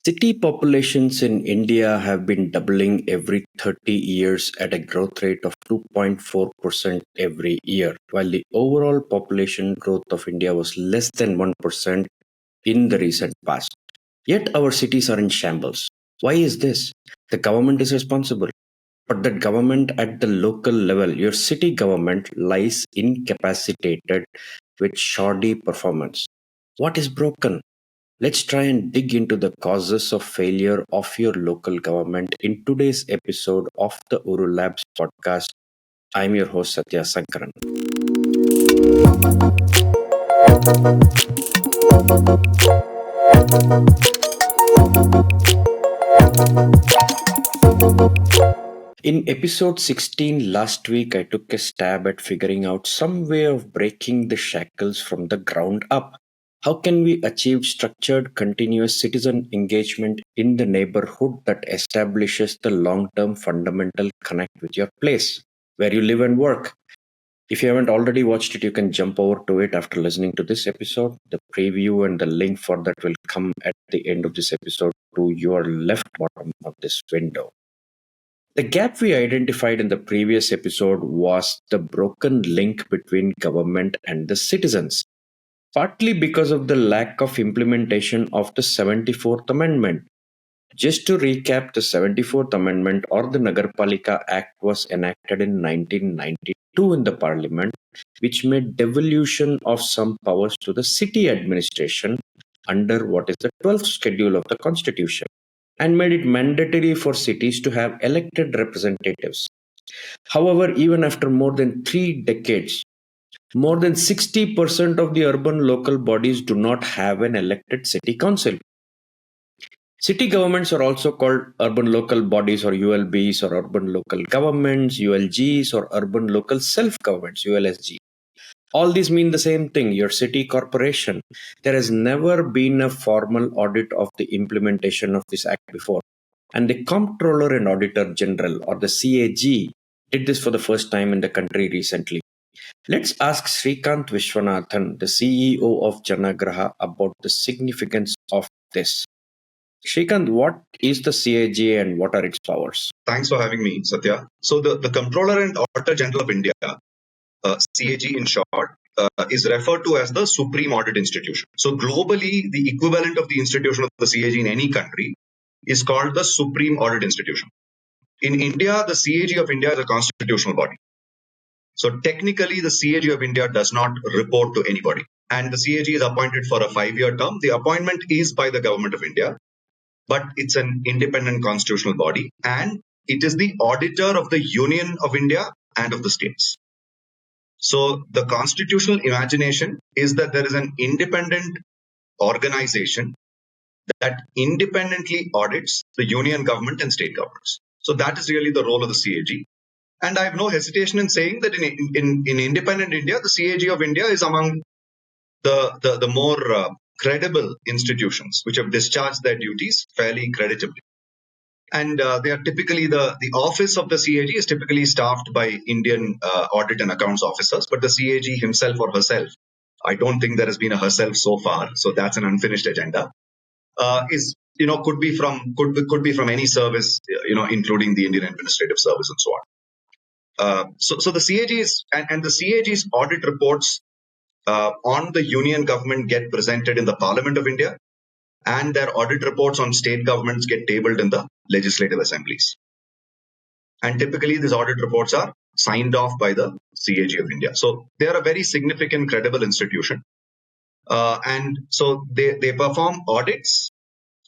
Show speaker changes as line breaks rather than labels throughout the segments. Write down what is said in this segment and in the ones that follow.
City populations in India have been doubling every 30 years at a growth rate of 2.4% every year, while the overall population growth of India was less than 1% in the recent past. Yet our cities are in shambles. Why is this? The government is responsible. But that government at the local level, your city government, lies incapacitated with shoddy performance. What is broken? Let's try and dig into the causes of failure of your local government in today's episode of the OoruLabs Podcast. I'm your host, Sathya Sankaran. In episode 16 last week, I took a stab at figuring out some way of breaking the shackles from the ground up. How can we achieve structured, continuous citizen engagement in the neighborhood that establishes the long-term fundamental connect with your place, where you live and work? If you haven't already watched it, you can jump over to it after listening to this episode. The preview and the link for that will come at the end of this episode to your left bottom of this window. The gap we identified in the previous episode was the broken link between government and the citizens, partly because of the lack of implementation of the 74th Amendment. Just to recap, the 74th Amendment or the Nagarpalika Act was enacted in 1992 in the Parliament, which made devolution of some powers to the city administration under what is the 12th schedule of the Constitution, and made it mandatory for cities to have elected representatives. However, even after more than 3 decades, more than 60% of the urban local bodies do not have an elected city council. City governments are also called urban local bodies or ULBs, or urban local governments, ULGs, or urban local self governments, ULSG. All these mean the same thing, your city corporation. There has never been a formal audit of the implementation of this act before. And the Comptroller and Auditor General, or the CAG, did this for the first time in the country recently. Let's ask Srikanth Vishwanathan, the CEO of Janaagraha, about the significance of this. Srikanth, what is the CAG and what are its powers?
Thanks for having me, Satya. So the Comptroller and Auditor General of India, CAG in short, is referred to as the Supreme Audit Institution. So globally, the equivalent of the institution of the CAG in any country is called the Supreme Audit Institution. In India, the CAG of India is a constitutional body. So technically, the CAG of India does not report to anybody. And the CAG is appointed for a 5-year term. The appointment is by the Government of India, but it's an independent constitutional body. And it is the auditor of the Union of India and of the states. So the constitutional imagination is that there is an independent organization that independently audits the union government and state governments. So that is really the role of the CAG. And I have no hesitation in saying that in independent India, the CAG of India is among the more credible institutions which have discharged their duties fairly creditably. And they are typically the office of the CAG is typically staffed by Indian audit and accounts officers, but the CAG himself or herself, I don't think there has been a herself so far, so that's an unfinished agenda. Could be from any service, including the Indian Administrative Service and so on. So the CAG is and the CAG's audit reports on the union government get presented in the Parliament of India, and their audit reports on state governments get tabled in the legislative assemblies. And typically, these audit reports are signed off by the CAG of India. So they are a very significant, credible institution. And so they perform audits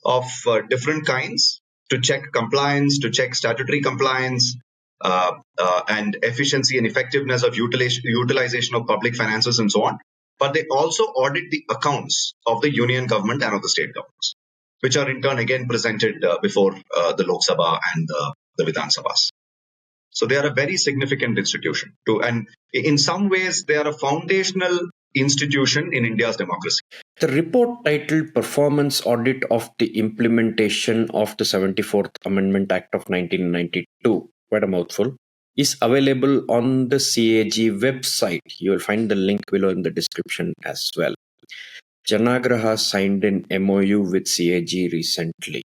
of different kinds to check compliance, to check statutory compliance, and efficiency and effectiveness of utilization of public finances and so on. But they also audit the accounts of the union government and of the state governments, which are in turn again presented before the Lok Sabha and the Vidhan Sabhas. So they are a very significant institution too. And in some ways, they are a foundational institution in India's democracy.
The report titled Performance Audit of the Implementation of the 74th Amendment Act of 1992, quite a mouthful, is available on the CAG website. You will find the link below in the description as well. Janaagraha signed an MOU with CAG recently.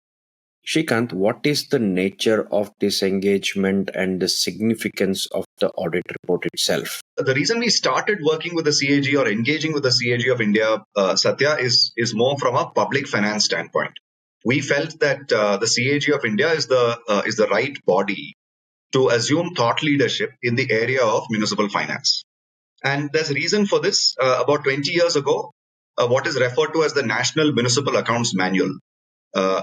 Shrikant, what is the nature of this engagement and the significance of the audit report itself?
The reason we started working with the CAG or engaging with the CAG of India, Satya, is more from a public finance standpoint. We felt that the CAG of India is the right body to assume thought leadership in the area of municipal finance. And there's a reason for this. About 20 years ago, what is referred to as the National Municipal Accounts Manual,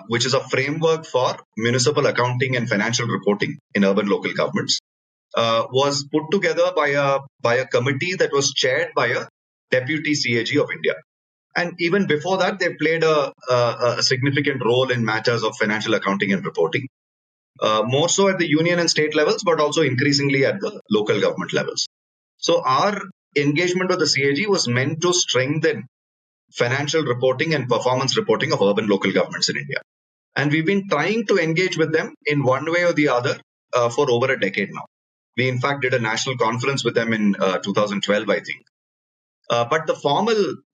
which is a framework for municipal accounting and financial reporting in urban local governments, was put together by a committee that was chaired by a deputy CAG of India. And even before that, they played a significant role in matters of financial accounting and reporting, more so at the union and state levels, but also increasingly at the local government levels. So our engagement with the CAG was meant to strengthen financial reporting and performance reporting of urban local governments in India. And we've been trying to engage with them in one way or the other for over a decade now. We, in fact, did a national conference with them in 2012, I think. But the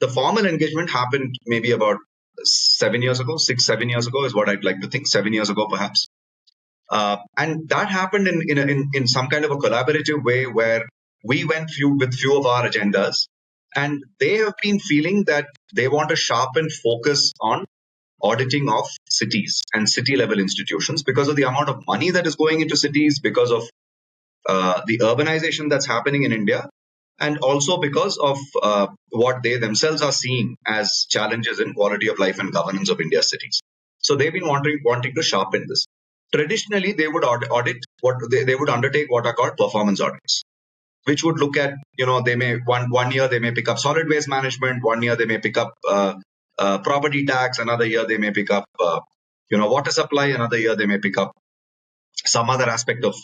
formal engagement happened maybe about 7 years ago, 7 years ago is what I'd like to think, 7 years ago perhaps. And that happened in some kind of a collaborative way where we went with few of our agendas, and they have been feeling that they want to sharpen focus on auditing of cities and city level institutions because of the amount of money that is going into cities, because of the urbanization that's happening in India, and also because of what they themselves are seeing as challenges in quality of life and governance of India's cities. So they've been wanting to sharpen this. Traditionally, they would audit what they would undertake what are called performance audits, which would look at, they may one year they may pick up solid waste management, one year they may pick up property tax, another year they may pick up water supply, another year they may pick up some other aspect of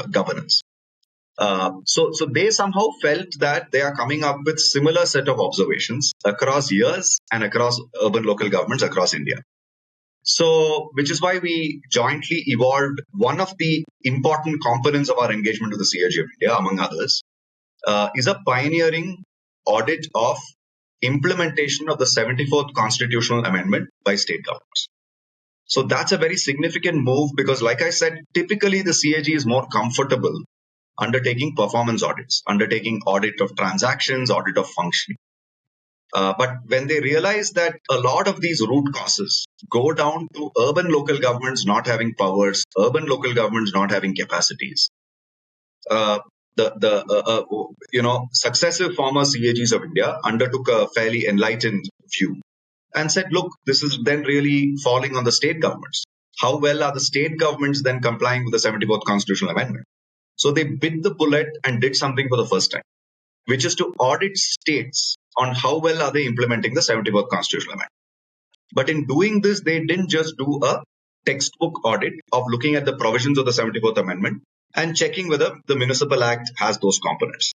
governance. So they somehow felt that they are coming up with similar set of observations across years and across urban local governments across India. So, which is why we jointly evolved one of the important components of our engagement with the CAG of India, among others, is a pioneering audit of implementation of the 74th Constitutional Amendment by state governments. So that's a very significant move because, like I said, typically the CAG is more comfortable undertaking performance audits, undertaking audit of transactions, audit of functioning. But when they realize that a lot of these root causes go down to urban local governments not having powers, urban local governments not having capacities, successive former CAGs of India undertook a fairly enlightened view and said, look, this is then really falling on the state governments. How well are the state governments then complying with the 74th Constitutional Amendment? So they bit the bullet and did something for the first time, which is to audit states on how well are they implementing the 74th Constitutional Amendment. But in doing this, they didn't just do a textbook audit of looking at the provisions of the 74th Amendment and checking whether the Municipal Act has those components.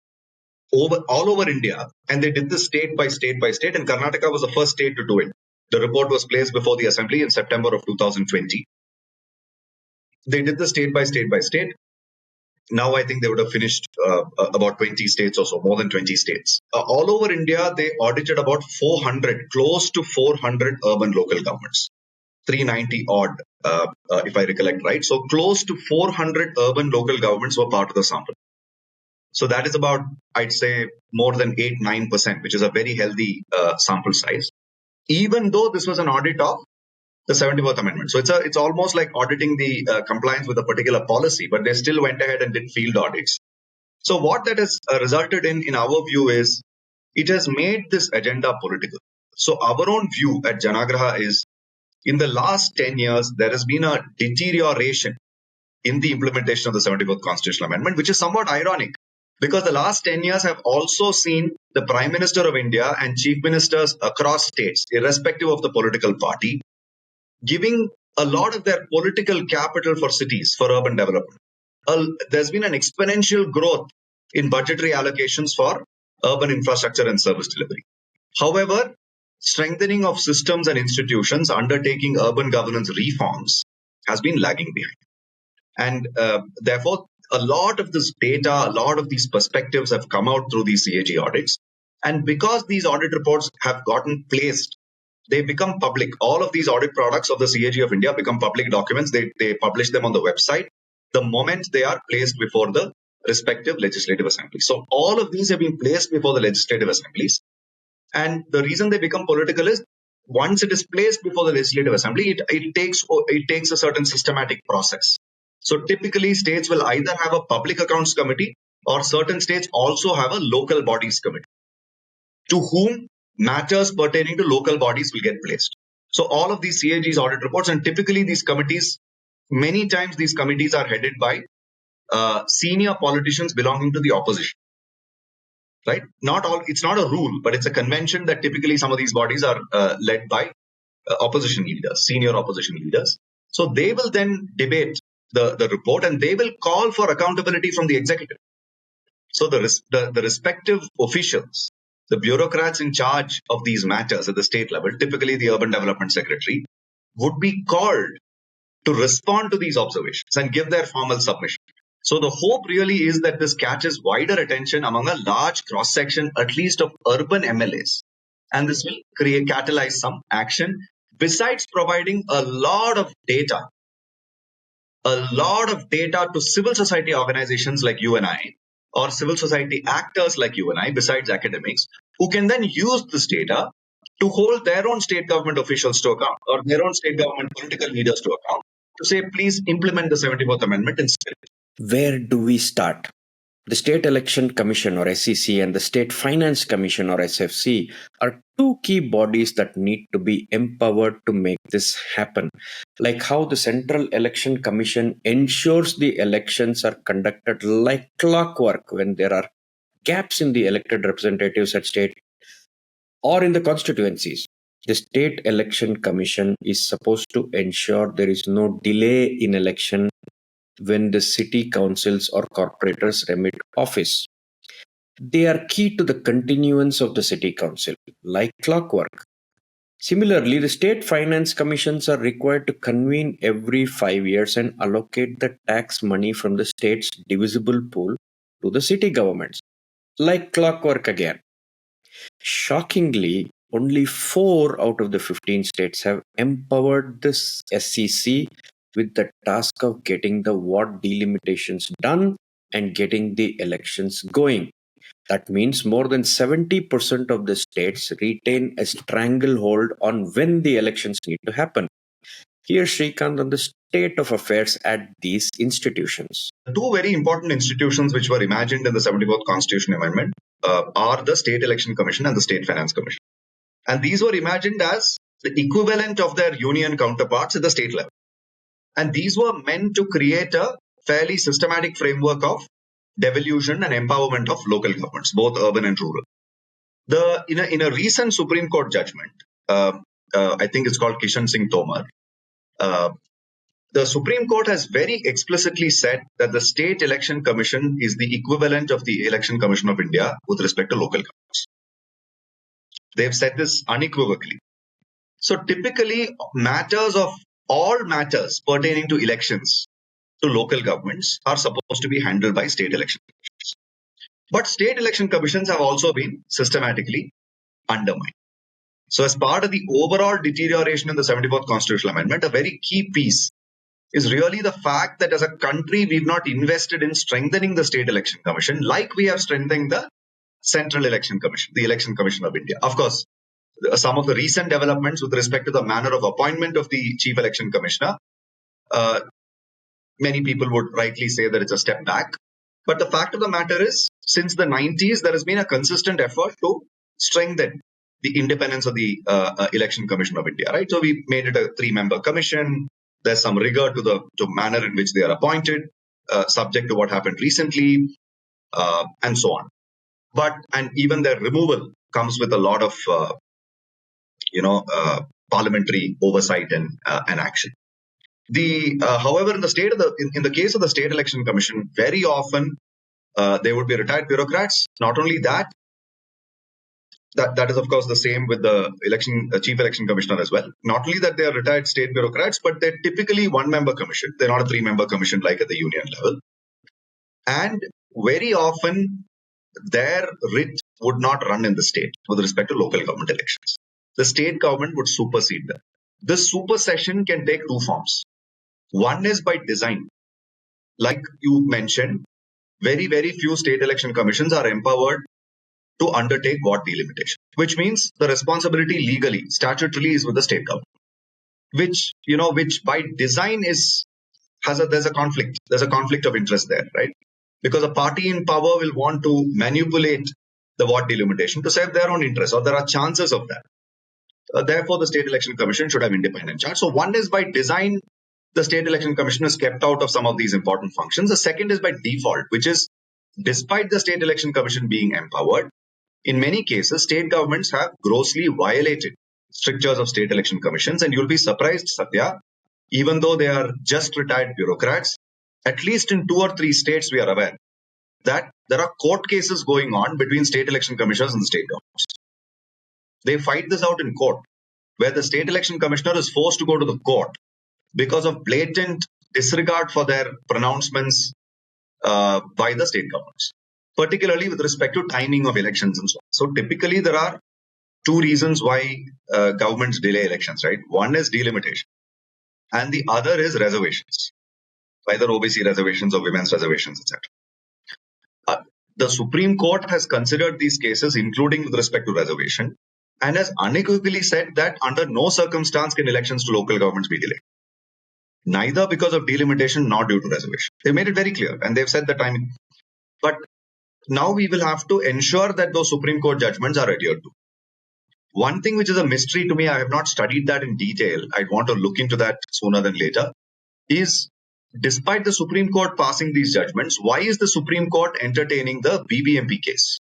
All over India, and they did this state by state by state, and Karnataka was the first state to do it. The report was placed before the Assembly in September of 2020. They did the state by state by state. Now I think they would have finished about 20 states or so, more than 20 states. All over India, they audited about 400, close to 400 urban local governments, 390 odd, if I recollect right. So close to 400 urban local governments were part of the sample. So that is about, I'd say, more than 8-9%, which is a very healthy sample size, even though this was an audit of the 74th Amendment. So it's almost like auditing the compliance with a particular policy, but they still went ahead and did field audits. So what that has resulted in our view, is it has made this agenda political. So our own view at Janaagraha is, in the last 10 years, there has been a deterioration in the implementation of the 74th Constitutional Amendment, which is somewhat ironic, because the last 10 years have also seen the Prime Minister of India and Chief Ministers across states, irrespective of the political party, giving a lot of their political capital for cities, for urban development. There's been an exponential growth in budgetary allocations for urban infrastructure and service delivery. However, strengthening of systems and institutions undertaking urban governance reforms has been lagging behind. And therefore, a lot of this data, a lot of these perspectives have come out through these CAG audits. And because these audit reports have gotten placed they become public. All of these audit products of the CAG of India become public documents. They publish them on the website the moment they are placed before the respective legislative assemblies. So all of these have been placed before the legislative assemblies. And the reason they become political is once it is placed before the legislative assembly, it takes a certain systematic process. So typically states will either have a public accounts committee or certain states also have a local bodies committee to whom matters pertaining to local bodies will get placed. So all of these CAG's audit reports, and typically these committees, many times these committees are headed by senior politicians belonging to the opposition. Right? Not all. It's not a rule, but it's a convention that typically some of these bodies are led by opposition leaders, senior opposition leaders. So they will then debate the report and they will call for accountability from the executive. So the respective officials, the bureaucrats in charge of these matters at the state level, typically the urban development secretary, would be called to respond to these observations and give their formal submission. So the hope really is that this catches wider attention among a large cross-section, at least of urban MLAs. And this will catalyze some action, besides providing a lot of data to civil society organizations like you and I, or civil society actors like you and I, besides academics, who can then use this data to hold their own state government officials to account, or their own state government political leaders to account, to say, please implement the 74th Amendment in spirit.
Where do we start? The State Election Commission or SEC and the State Finance Commission or SFC are two key bodies that need to be empowered to make this happen. Like how the Central Election Commission ensures the elections are conducted like clockwork when there are gaps in the elected representatives at state or in the constituencies. The State Election Commission is supposed to ensure there is no delay in election when the city councils or corporators remit office. They are key to the continuance of the city council, like clockwork. Similarly, the state finance commissions are required to convene every 5 years and allocate the tax money from the state's divisible pool to the city governments, like clockwork again. Shockingly, only 4 out of the 15 states have empowered this SEC with the task of getting the ward delimitations done and getting the elections going. That means more than 70% of the states retain a stranglehold on when the elections need to happen. Here's Srikanth on the state of affairs at these institutions.
Two very important institutions which were imagined in the 74th Constitution Amendment are the State Election Commission and the State Finance Commission. And these were imagined as the equivalent of their union counterparts at the state level. And these were meant to create a fairly systematic framework of devolution and empowerment of local governments, both urban and rural. In a recent Supreme Court judgment, I think it's called Kishan Singh Tomar, the Supreme Court has very explicitly said that the State Election Commission is the equivalent of the Election Commission of India with respect to local governments. They've said this unequivocally. So typically, all matters pertaining to elections to local governments are supposed to be handled by state election commissions. But state election commissions have also been systematically undermined. So as part of the overall deterioration in the 74th Constitutional Amendment, a very key piece is really the fact that as a country, we've not invested in strengthening the State Election Commission like we have strengthened the Central Election Commission, the Election Commission of India. Of course, some of the recent developments with respect to the manner of appointment of the Chief Election Commissioner, many people would rightly say that it's a step back. But the fact of the matter is, since the 90s, there has been a consistent effort to strengthen the independence of the Election Commission of India, right? So we made it a 3-member commission. There's some rigor to the manner in which they are appointed, subject to what happened recently, and so on. And even their removal comes with a lot of, parliamentary oversight and action. However, in the case of the State Election Commission, very often they would be retired bureaucrats. Not only that is of course the same with the Chief Election Commissioner as well. Not only that they are retired state bureaucrats, but they're typically 1-member commission. They're not a 3-member commission like at the union level. And very often their writ would not run in the state with respect to local government elections. the state government would supersede them. This supersession can take two forms. One is by design. Like you mentioned, very, very few state election commissions are empowered to undertake what delimitation, which means the responsibility legally, statutorily is with the state government, which by design there's a conflict. There's a conflict of interest there, right? Because a party in power will want to manipulate the what delimitation to serve their own interests, or there are chances of that. Therefore, the State Election Commission should have independent charge. So one is by design, the State Election Commission is kept out of some of these important functions. The second is by default, which is despite the State Election Commission being empowered, in many cases, state governments have grossly violated strictures of state election commissions. And you'll be surprised, Sathya, even though they are just retired bureaucrats, at least in 2 or 3 states, we are aware that there are court cases going on between state election commissioners and the state governments. They fight this out in court, where the state election commissioner is forced to go to the court because of blatant disregard for their pronouncements by the state governments, particularly with respect to timing of elections and so on. So typically there are 2 reasons why governments delay elections, right? One is delimitation and the other is reservations, either OBC reservations or women's reservations, etc. The Supreme Court has considered these cases, including with respect to reservation, and has unequivocally said that under no circumstance can elections to local governments be delayed, neither because of delimitation nor due to reservation. They made it very clear, and they've said the timing. But now we will have to ensure that those Supreme Court judgments are adhered to. One thing which is a mystery to me, I have not studied that in detail, I'd want to look into that sooner than later, is despite the Supreme Court passing these judgments, why is the Supreme Court entertaining the BBMP case?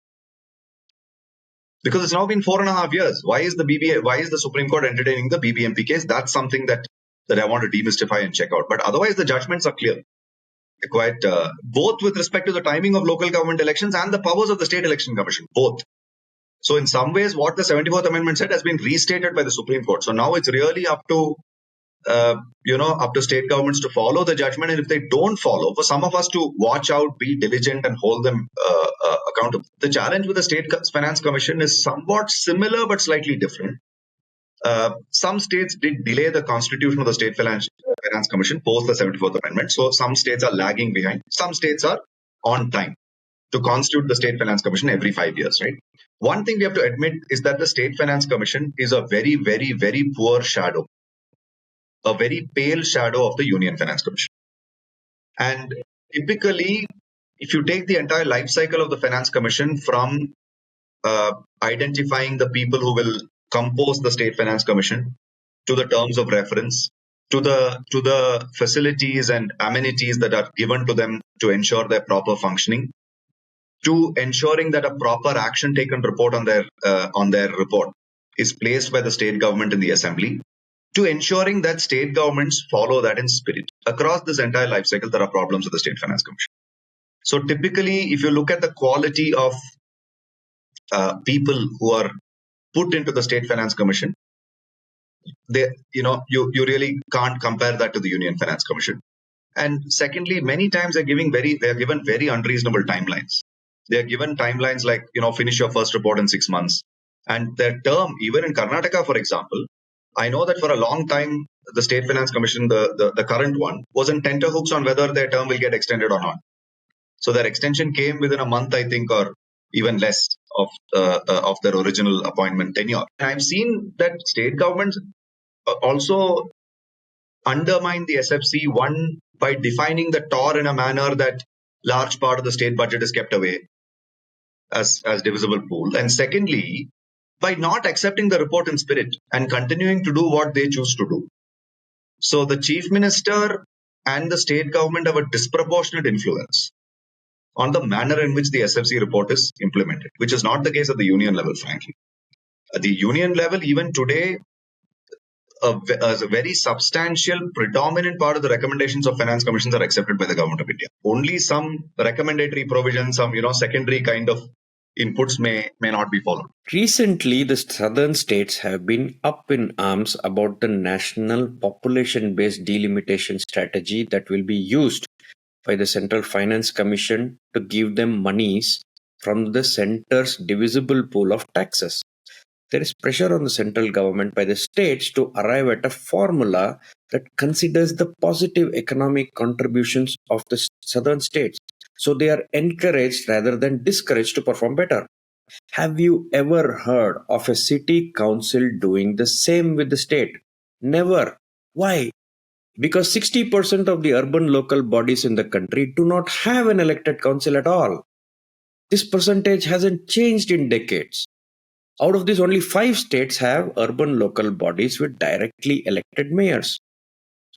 Because it's now been 4.5 years. Why is the Supreme Court entertaining the BBMP case? That's something that I want to demystify and check out. But otherwise, the judgments are clear. They're quite both with respect to the timing of local government elections and the powers of the State Election Commission, both. So in some ways, what the 74th Amendment said has been restated by the Supreme Court. So now it's really up to state governments to follow the judgment, and if they don't follow, for some of us to watch out, be diligent, and hold them accountable. The challenge with the State Finance Commission is somewhat similar but slightly different. Some states did delay the constitution of the State Finance Commission post the 74th Amendment, so some states are lagging behind. Some states are on time to constitute the State Finance Commission every 5 years, right? One thing we have to admit is that the State Finance Commission is a very, very, very poor shadow, a very pale shadow of the Union Finance Commission. And typically, if you take the entire life cycle of the Finance Commission from identifying the people who will compose the State Finance Commission, to the terms of reference, to the facilities and amenities that are given to them to ensure their proper functioning, to ensuring that a proper action taken report on their report is placed by the state government in the assembly, to ensuring that state governments follow that in spirit. Across this entire life cycle, there are problems with the State Finance Commission. So typically, if you look at the quality of people who are put into the State Finance Commission, you really can't compare that to the Union Finance Commission. And secondly, many times they are given very unreasonable timelines. They are given timelines like, finish your first report in 6 months. And their term, even in Karnataka, for example, I know that for a long time, the State Finance Commission, the current one, was in tenterhooks on whether their term will get extended or not. So their extension came within a month, I think, or even less of their original appointment tenure. And I've seen that state governments also undermine the SFC, one, by defining the TOR in a manner that large part of the state budget is kept away as divisible pool. And secondly, by not accepting the report in spirit and continuing to do what they choose to do. So the chief minister and the state government have a disproportionate influence on the manner in which the SFC report is implemented, which is not the case at the union level, frankly. At the union level, even today, a very substantial, predominant part of the recommendations of finance commissions are accepted by the government of India. Only some recommendatory provisions, some secondary kind of inputs may not be followed.
Recently, the southern states have been up in arms about the national population-based delimitation strategy that will be used by the Central Finance Commission to give them monies from the center's divisible pool of taxes. There is pressure on the central government by the states to arrive at a formula that considers the positive economic contributions of the southern states. So they are encouraged rather than discouraged to perform better. Have you ever heard of a city council doing the same with the state? Never. Why? Because 60% of the urban local bodies in the country do not have an elected council at all. This percentage hasn't changed in decades. Out of this, only 5 states have urban local bodies with directly elected mayors.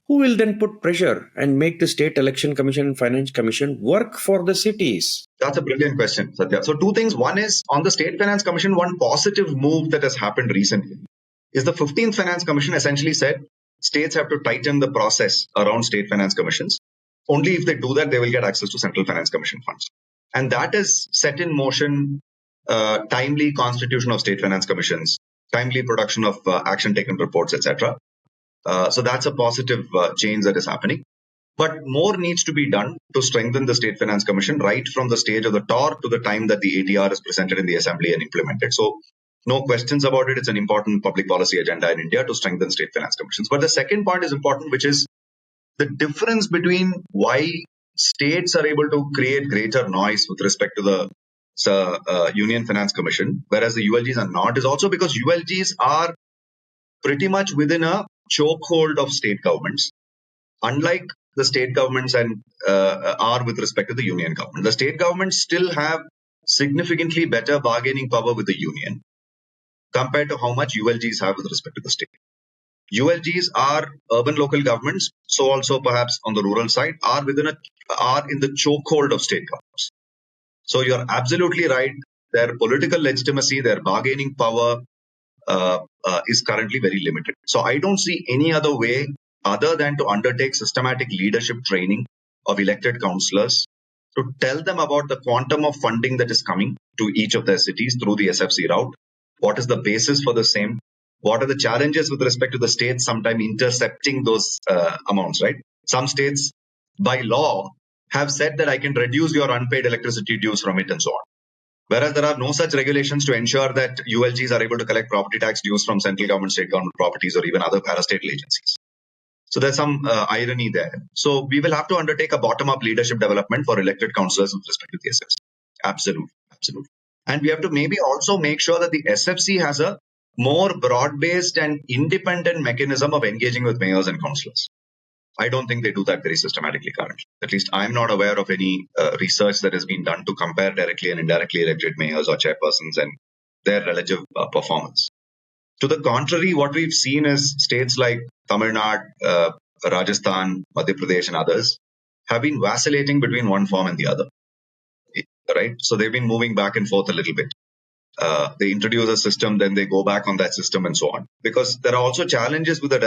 Who will then put pressure and make the State Election Commission and Finance Commission work for the cities?
That's a brilliant question, Satya. So two things. One is on the State Finance Commission, one positive move that has happened recently is the 15th Finance Commission essentially said states have to tighten the process around state finance commissions. Only if they do that, they will get access to Central Finance Commission funds. And that has set in motion timely constitution of state finance commissions, timely production of action taken reports, etc. So that's a positive change that is happening. But more needs to be done to strengthen the State Finance Commission right from the stage of the TOR to the time that the ATR is presented in the Assembly and implemented. So no questions about it. It's an important public policy agenda in India to strengthen state finance commissions. But the second point is important, which is the difference between why states are able to create greater noise with respect to the Union Finance Commission, whereas the ULGs are not, is also because ULGs are pretty much within a chokehold of state governments, unlike the state governments and are with respect to the union government. The state governments still have significantly better bargaining power with the union compared to how much ULGs have with respect to the state. ULGs are urban local governments, so also perhaps on the rural side are in the chokehold of state governments. So you're absolutely right. Their political legitimacy, their bargaining power is currently very limited. So I don't see any other way other than to undertake systematic leadership training of elected councillors to tell them about the quantum of funding that is coming to each of their cities through the SFC route. What is the basis for the same? What are the challenges with respect to the states sometimes intercepting those amounts, right? Some states by law have said that I can reduce your unpaid electricity dues from it and so on. Whereas there are no such regulations to ensure that ULGs are able to collect property tax dues from central government, state government properties, or even other parastatal agencies. So there's some irony there. So we will have to undertake a bottom-up leadership development for elected councillors with respect to the SFC. Absolutely, absolutely. And we have to maybe also make sure that the SFC has a more broad-based and independent mechanism of engaging with mayors and councillors. I don't think they do that very systematically currently. At least I'm not aware of any research that has been done to compare directly and indirectly elected mayors or chairpersons and their relative performance. To the contrary, what we've seen is states like Tamil Nadu, Rajasthan, Madhya Pradesh, and others have been vacillating between one form and the other. Right? So they've been moving back and forth a little bit. They introduce a system, then they go back on that system and so on. Because there are also challenges with the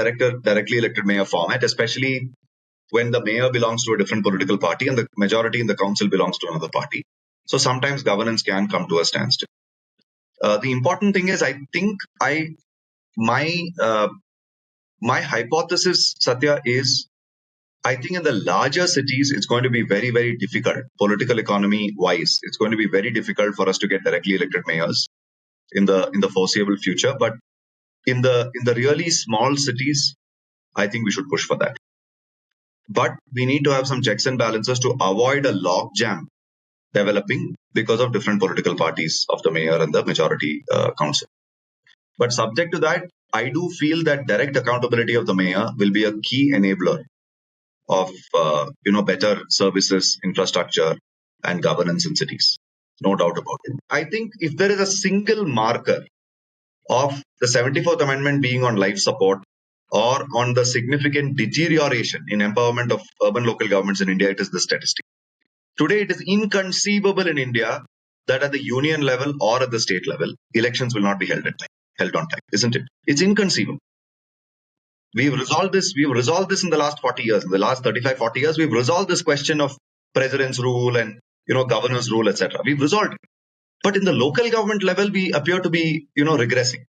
directly elected mayor format, especially when the mayor belongs to a different political party and the majority in the council belongs to another party. So sometimes governance can come to a standstill. The important thing is, I think my hypothesis, Sathya, is I think in the larger cities, it's going to be very, very difficult, political economy wise. It's going to be very difficult for us to get directly elected mayors in the foreseeable future. But in the really small cities, I think we should push for that. But we need to have some checks and balances to avoid a logjam developing because of different political parties of the mayor and the majority council. But subject to that, I do feel that direct accountability of the mayor will be a key enabler of better services, infrastructure, and governance in cities. No doubt about it. I think if there is a single marker of the 74th Amendment being on life support or on the significant deterioration in empowerment of urban local governments in India, it is the statistic. Today, it is inconceivable in India that at the union level or at the state level, elections will not be held on time, isn't it? It's inconceivable. We've resolved this in the last 40 years. In the last 35, 40 years, we've resolved this question of president's rule and governor's rule, etc. We've resolved it. But in the local government level, we appear to be regressing.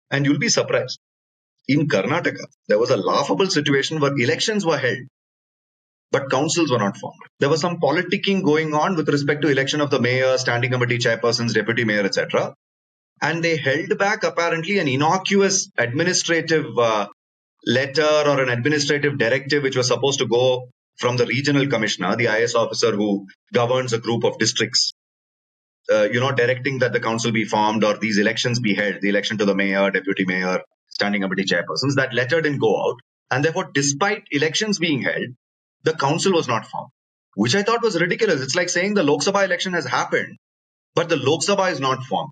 And you'll be surprised. In Karnataka, there was a laughable situation where elections were held, but councils were not formed. There was some politicking going on with respect to election of the mayor, standing committee chairpersons, deputy mayor, etc. and they held back apparently an innocuous administrative letter or an administrative directive which was supposed to go from the regional commissioner, the IS officer who governs a group of districts, directing that the council be formed or these elections be held, the election to the mayor, deputy mayor, standing committee chairpersons. That letter didn't go out. And therefore, despite elections being held, the council was not formed, which I thought was ridiculous. It's like saying the Lok Sabha election has happened, but the Lok Sabha is not formed.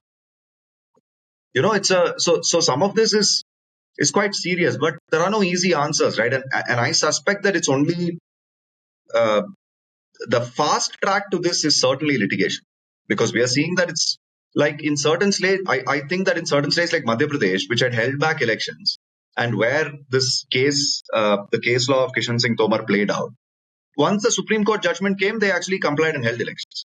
So some of this is quite serious, but there are no easy answers, right? And I suspect that it's only the fast track to this is certainly litigation, because we are seeing that it's like in certain states. I think that in certain states like Madhya Pradesh, which had held back elections, and where this case, the case law of Kishan Singh Tomar played out, once the Supreme Court judgment came, they actually complied and held elections.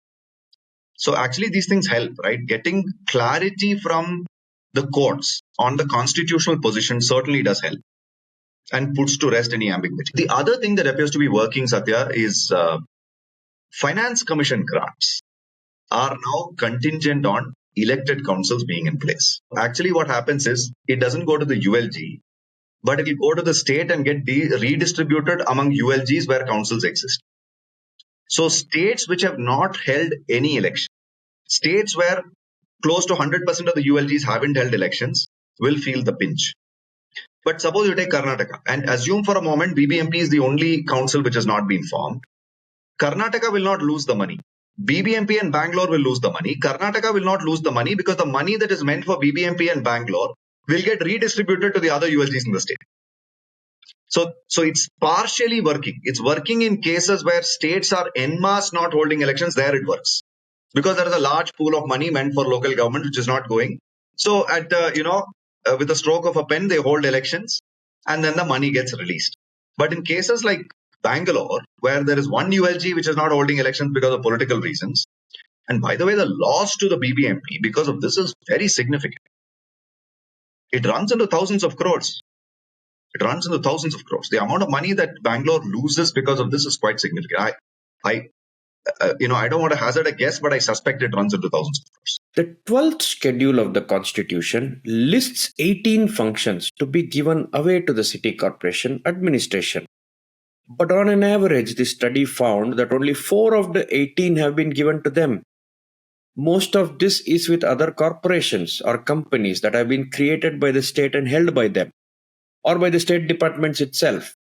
So actually these things help, right? Getting clarity from the courts on the constitutional position certainly does help and puts to rest any ambiguity. The other thing that appears to be working, Sathya, is finance commission grants are now contingent on elected councils being in place. Actually, what happens is it doesn't go to the ULG, but it will go to the state and get redistributed among ULGs where councils exist. So states which have not held any election, states where close to 100% of the ULGs haven't held elections, will feel the pinch. But suppose you take Karnataka and assume for a moment BBMP is the only council which has not been formed. Karnataka will not lose the money. BBMP and Bangalore will lose the money. Karnataka will not lose the money because the money that is meant for BBMP and Bangalore will get redistributed to the other ULGs in the state. So it's partially working. It's working in cases where states are en masse not holding elections. There it works, because there is a large pool of money meant for local government which is not going. So with a stroke of a pen, they hold elections and then the money gets released. But in cases like Bangalore, where there is one ULG which is not holding elections because of political reasons, and by the way, the loss to the BBMP because of this is very significant. It runs into thousands of crores. The amount of money that Bangalore loses because of this is quite significant. I don't want to hazard a guess, but I suspect it runs into thousands of crores.
The 12th schedule of the Constitution lists 18 functions to be given away to the city corporation administration. But on an average, the study found that only 4 of the 18 have been given to them. Most of this is with other corporations or companies that have been created by the state and held by them, or by the state departments itself.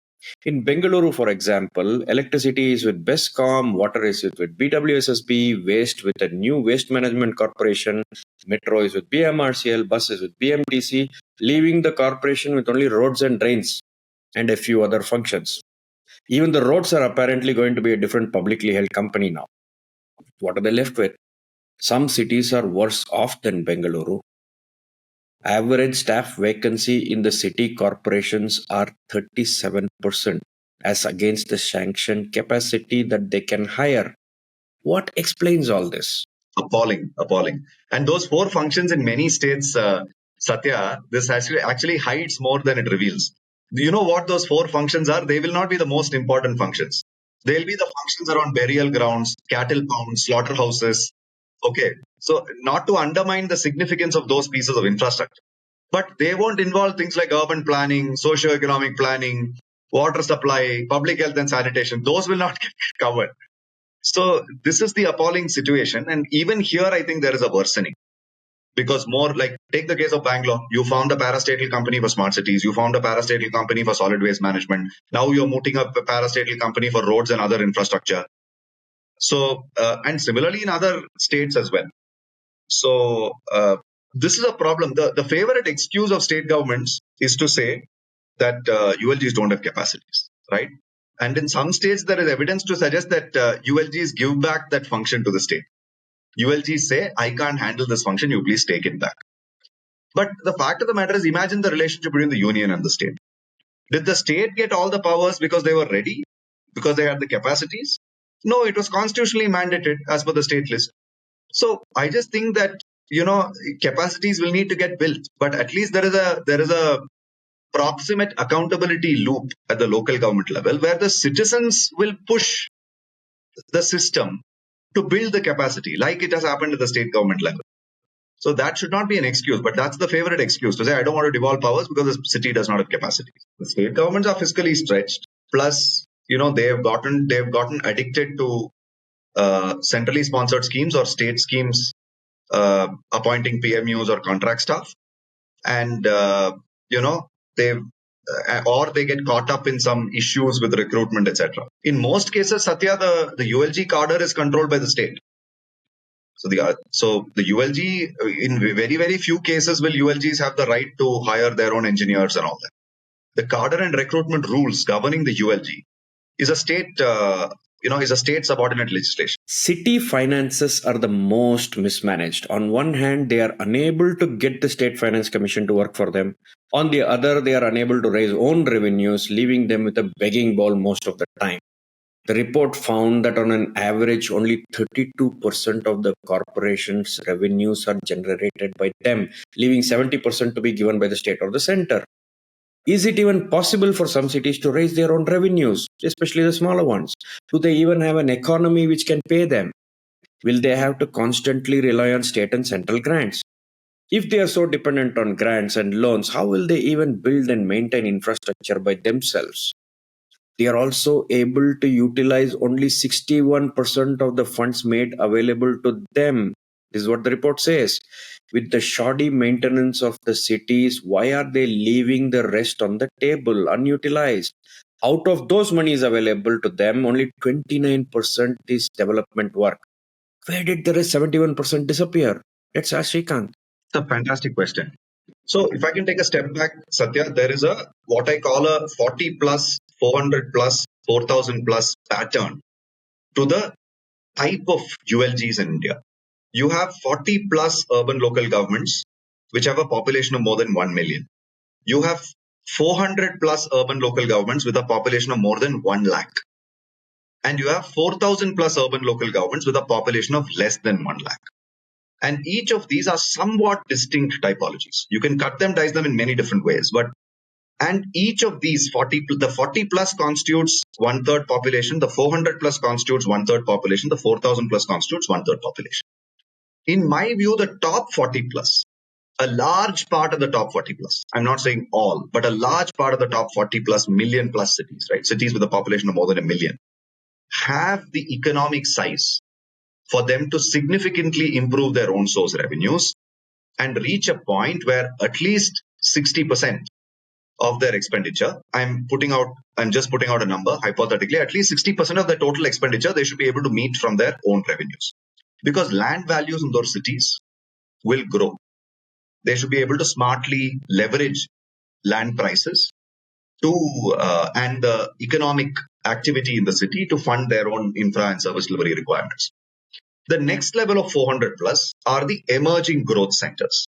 In Bengaluru, for example, electricity is with Bescom, water is with BWSSB, waste with a new waste management corporation, metro is with BMRCL, bus is with BMTC, leaving the corporation with only roads and drains and a few other functions. Even the roads are apparently going to be a different publicly held company now. What are they left with? Some cities are worse off than Bengaluru. Average staff vacancy in the city corporations are 37%, as against the sanctioned capacity that they can hire. What explains all this?
Appalling. And those 4 functions in many states, Satya, this actually hides more than it reveals. Do you know what those 4 functions are? They will not be the most important functions. They'll be the functions around burial grounds, cattle pounds, slaughterhouses. Okay, so not to undermine the significance of those pieces of infrastructure, but they won't involve things like urban planning, socio-economic planning, water supply, public health and sanitation. Those will not get covered. So this is the appalling situation. And even here, I think there is a worsening. Because more like, take the case of Bangalore. You found a parastatal company for smart cities. You found a parastatal company for solid waste management. Now you're mooting up a parastatal company for roads and other infrastructure. So, and similarly in other states as well. So, this is a problem. The favorite excuse of state governments is to say that ULGs don't have capacities, right? And in some states, there is evidence to suggest that ULGs give back that function to the state. ULGs say, I can't handle this function, you please take it back. But the fact of the matter is, imagine the relationship between the union and the state. Did the state get all the powers because they were ready? Because they had the capacities? No, it was constitutionally mandated as per the state list. So I just think that, capacities will need to get built, but at least there is a proximate accountability loop at the local government level where the citizens will push the system to build the capacity, like it has happened at the state government level. So that should not be an excuse, but that's the favorite excuse to say, I don't want to devolve powers because the city does not have capacity. The state governments are fiscally stretched. Plus, they've gotten addicted to centrally sponsored schemes or state schemes, appointing PMUs or contract staff. And, they've, or they get caught up in some issues with recruitment, etc. In most cases, Satya, the ULG cadre is controlled by the state. So the ULG, in very, very few cases will ULGs have the right to hire their own engineers and all that. The cadre and recruitment rules governing the ULG is a state subordinate legislation.
City finances are the most mismanaged. On one hand, they are unable to get the State Finance Commission to work for them. On the other, they are unable to raise own revenues, leaving them with a begging bowl most of the time. The report found that on an average, only 32% of the corporation's revenues are generated by them, leaving 70% to be given by the state or the center. Is it even possible for some cities to raise their own revenues, especially the smaller ones? Do they even have an economy which can pay them? Will they have to constantly rely on state and central grants? If they are so dependent on grants and loans, how will they even build and maintain infrastructure by themselves? They are also able to utilize only 61% of the funds made available to them. This is what the report says. With the shoddy maintenance of the cities, why are they leaving the rest on the table unutilized? Out of those monies available to them, only 29% is development work. Where did the rest 71% disappear? Let's ask Srikanth.
It's a fantastic question. So if I can take a step back, Satya, there is what I call a 40 plus, 400 plus, 4,000 plus pattern to the type of ULGs in India. You have 40 plus urban local governments, which have a population of more than 1 million. You have 400 plus urban local governments with a population of more than 1 lakh. And you have 4,000 plus urban local governments with a population of less than 1 lakh. And each of these are somewhat distinct typologies. You can cut them, dice them in many different ways. And each of these the 40 plus constitutes 1/3 population, the 400 plus constitutes 1/3 population, the 4,000 plus constitutes 1/3 population. In my view, the top 40 plus, a large part of the top 40 plus, I'm not saying all, but a large part of the top 40 plus million plus cities, right? Cities with a population of more than 1 million, have the economic size for them to significantly improve their own source revenues and reach a point where at least 60% of their expenditure, I'm just putting out a number hypothetically, at least 60% of the total expenditure they should be able to meet from their own revenues. Because land values in those cities will grow. They should be able to smartly leverage land prices and the economic activity in the city to fund their own infra and service delivery requirements. The next level of 400 plus are the emerging growth centers.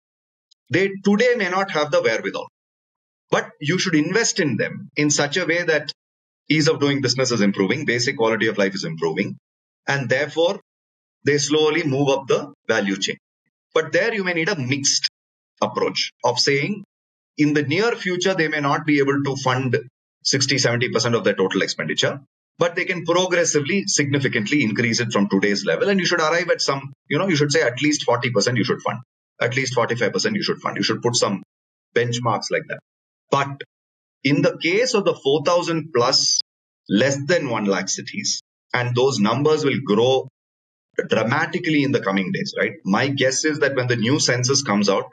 They today may not have the wherewithal, but you should invest in them in such a way that ease of doing business is improving, basic quality of life is improving, and therefore they slowly move up the value chain. But there you may need a mixed approach of saying in the near future, they may not be able to fund 60-70% of their total expenditure, but they can progressively, significantly increase it from today's level. And you should arrive at you should say at least 40% you should fund, at least 45% you should fund. You should put some benchmarks like that. But in the case of the 4,000 plus less than 1 lakh cities, and those numbers will grow dramatically in the coming days, right? My guess is that when the new census comes out,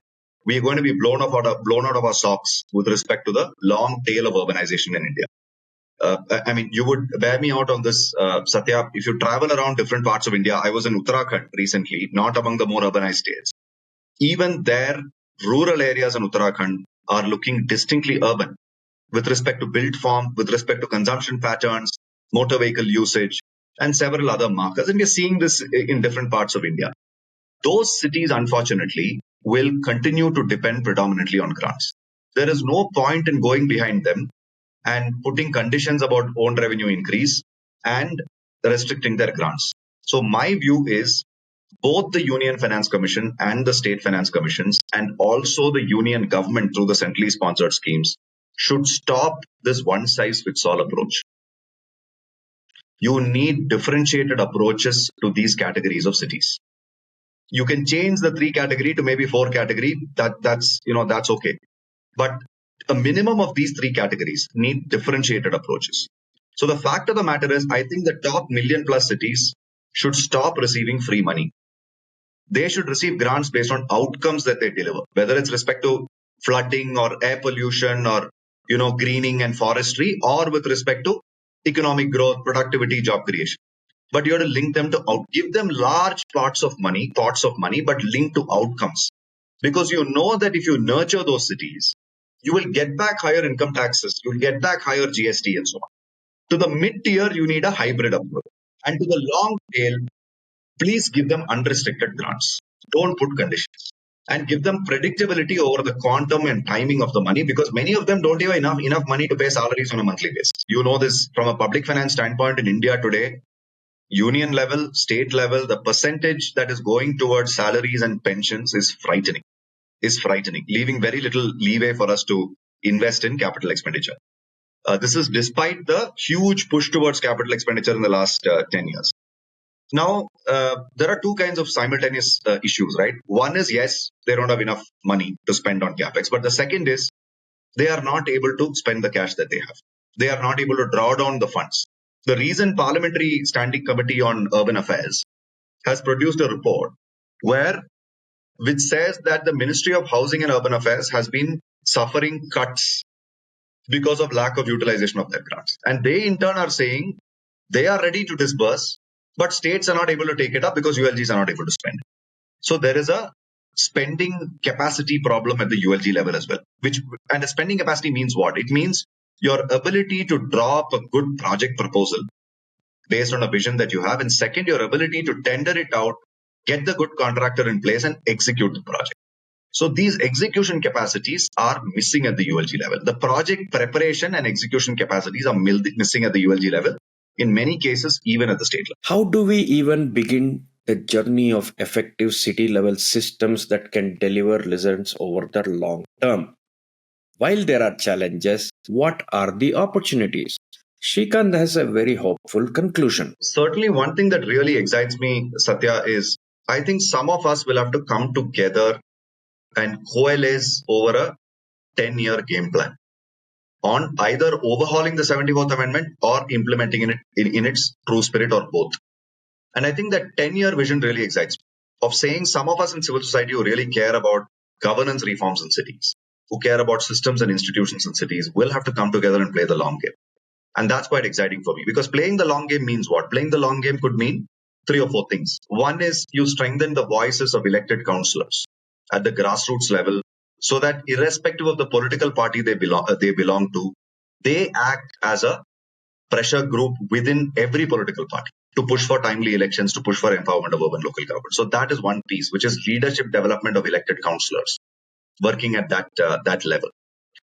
we are going to be blown out of our socks with respect to the long tail of urbanization in India. You would bear me out on this, Satya. If you travel around different parts of India, I was in Uttarakhand recently, not among the more urbanized states. Even there, rural areas in Uttarakhand are looking distinctly urban with respect to built form, with respect to consumption patterns, motor vehicle usage, and several other markers. And we're seeing this in different parts of India. Those cities, unfortunately, will continue to depend predominantly on grants. There is no point in going behind them and putting conditions about own revenue increase and restricting their grants. So my view is both the Union Finance Commission and the State Finance Commissions and also the Union government through the centrally sponsored schemes should stop this one-size-fits-all approach. You need differentiated approaches to these categories of cities. You can change the 3 category to maybe 4 category. That's okay. But a minimum of these 3 categories need differentiated approaches. So the fact of the matter is, I think the top million plus cities should stop receiving free money. They should receive grants based on outcomes that they deliver, whether it's respect to flooding or air pollution or greening and forestry, or with respect to economic growth, productivity, job creation. But you have to link them to give them large pots of money, but link to outcomes. Because you know that if you nurture those cities, you will get back higher income taxes, you'll get back higher GST and so on. To the mid-tier, you need a hybrid approach. And to the long tail, please give them unrestricted grants. Don't put conditions. And give them predictability over the quantum and timing of the money, because many of them don't have enough money to pay salaries on a monthly basis. You know this from a public finance standpoint in India today, union level, state level, the percentage that is going towards salaries and pensions is frightening, leaving very little leeway for us to invest in capital expenditure. This is despite the huge push towards capital expenditure in the last 10 years. Now, there are two kinds of simultaneous issues, right? One is, yes, they don't have enough money to spend on capex. But the second is, they are not able to spend the cash that they have. They are not able to draw down the funds. The recent Parliamentary Standing Committee on Urban Affairs has produced a report which says that the Ministry of Housing and Urban Affairs has been suffering cuts because of lack of utilization of their grants. And they in turn are saying they are ready to disburse, but states are not able to take it up because ULGs are not able to spend. So there is a spending capacity problem at the ULG level as well. And a spending capacity means what? It means your ability to draw up a good project proposal based on a vision that you have. And second, your ability to tender it out, get the good contractor in place and execute the project. So these execution capacities are missing at the ULG level. The project preparation and execution capacities are missing at the ULG level. In many cases, even at the state level.
How do we even begin the journey of effective city-level systems that can deliver results over the long term? While there are challenges, what are the opportunities? Srikanth has a very hopeful conclusion.
Certainly, one thing that really excites me, Sathya, is I think some of us will have to come together and coalesce over a 10-year game plan on either overhauling the 74th Amendment or implementing it in its true spirit, or both. And I think that 10-year vision really excites me, of saying some of us in civil society who really care about governance reforms in cities, who care about systems and institutions in cities, will have to come together and play the long game. And that's quite exciting for me, because playing the long game means what? Playing the long game could mean 3 or 4 things. One is you strengthen the voices of elected councillors at the grassroots level, so that irrespective of the political party they belong to, they act as a pressure group within every political party to push for timely elections, to push for empowerment of urban local government. So that is one piece, which is leadership development of elected councillors working at that level.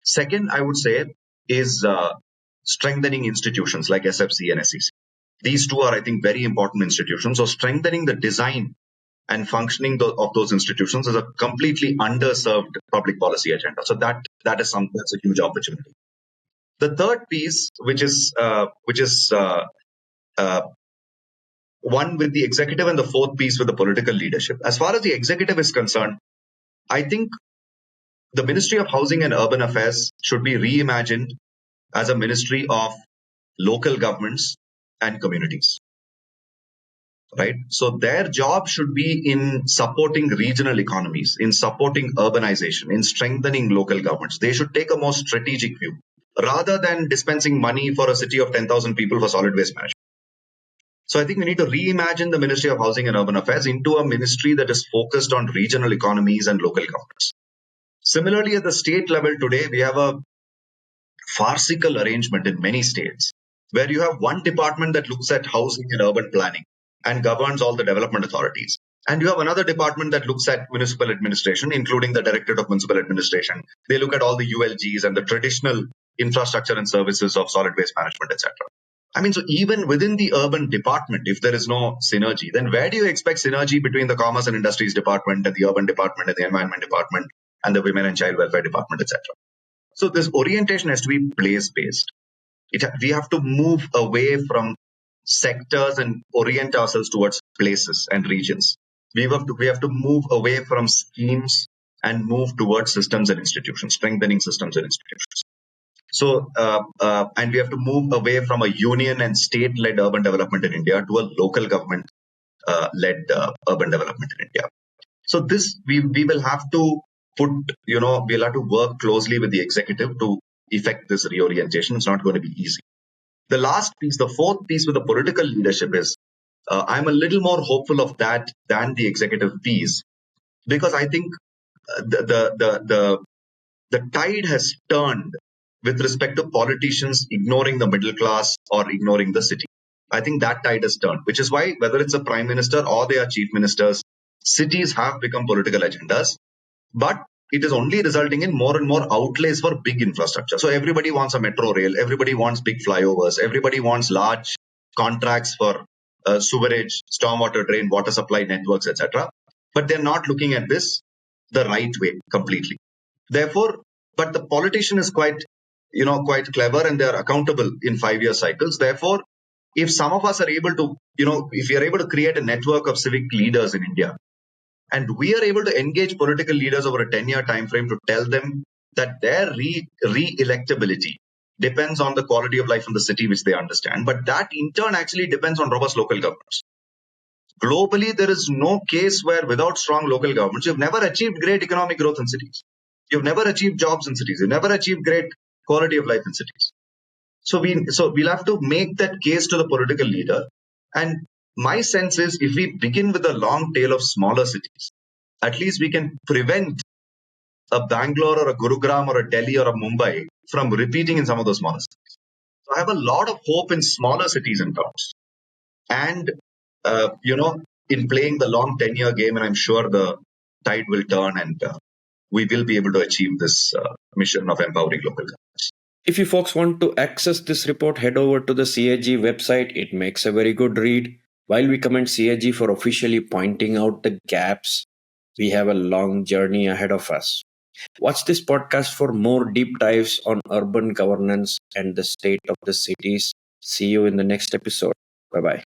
Second, I would say, is strengthening institutions like SFC and SEC. These two are, I think, very important institutions. So strengthening the design and functioning of those institutions is a completely underserved public policy agenda. So that's a huge opportunity. The third piece, which is one with the executive, and the fourth piece with the political leadership. As far as the executive is concerned, I think the Ministry of Housing and Urban Affairs should be reimagined as a ministry of local governments and communities. Right? So their job should be in supporting regional economies, in supporting urbanization, in strengthening local governments. They should take a more strategic view rather than dispensing money for a city of 10,000 people for solid waste management. So I think we need to reimagine the Ministry of Housing and Urban Affairs into a ministry that is focused on regional economies and local governments. Similarly, at the state level today, we have a farcical arrangement in many states where you have one department that looks at housing and urban planning and governs all the development authorities. And you have another department that looks at municipal administration, including the Directorate of Municipal Administration. They look at all the ULGs and the traditional infrastructure and services of solid waste management, etc. I mean, so even within the urban department, if there is no synergy, then where do you expect synergy between the Commerce and Industries department and the urban department and the environment department and the Women and Child Welfare department, etc.? So this orientation has to be place-based. We have to move away from sectors and orient ourselves towards places and regions. We have to move away from schemes and move towards systems and institutions, strengthening systems and institutions. So, and we have to move away from a union and state-led urban development in India to a local government-led urban development in India. So this we will have to put, we'll have to work closely with the executive to effect this reorientation. It's not going to be easy. The last piece, the fourth piece with the political leadership is, I'm a little more hopeful of that than the executive piece, because I think the tide has turned with respect to politicians ignoring the middle class or ignoring the city. I think that tide has turned, which is why whether it's a prime minister or they are chief ministers, cities have become political agendas, but it is only resulting in more and more outlays for big infrastructure. So everybody wants a metro rail, everybody wants big flyovers, everybody wants large contracts for sewerage, stormwater drain, water supply networks, etc. But they're not looking at this the right way completely. Therefore, but the politician is quite clever, and they are accountable in 5-year cycles. Therefore, if some of us are able to, if we are able to create a network of civic leaders in India, and we are able to engage political leaders over a 10-year time frame to tell them that their re-electability depends on the quality of life in the city, which they understand. But that in turn actually depends on robust local governments. Globally, there is no case where without strong local governments, you've never achieved great economic growth in cities. You've never achieved jobs in cities. You've never achieved great quality of life in cities. So we'll have to make that case to the political leader. And my sense is, if we begin with a long tail of smaller cities, at least we can prevent a Bangalore or a Gurugram or a Delhi or a Mumbai from repeating in some of those smaller cities. So I have a lot of hope in smaller cities and towns. And, in playing the long 10-year game, and I'm sure the tide will turn, and we will be able to achieve this mission of empowering local governments.
If you folks want to access this report, head over to the CAG website. It makes a very good read. While we commend CAG for officially pointing out the gaps, we have a long journey ahead of us. Watch this podcast for more deep dives on urban governance and the state of the cities. See you in the next episode. Bye bye.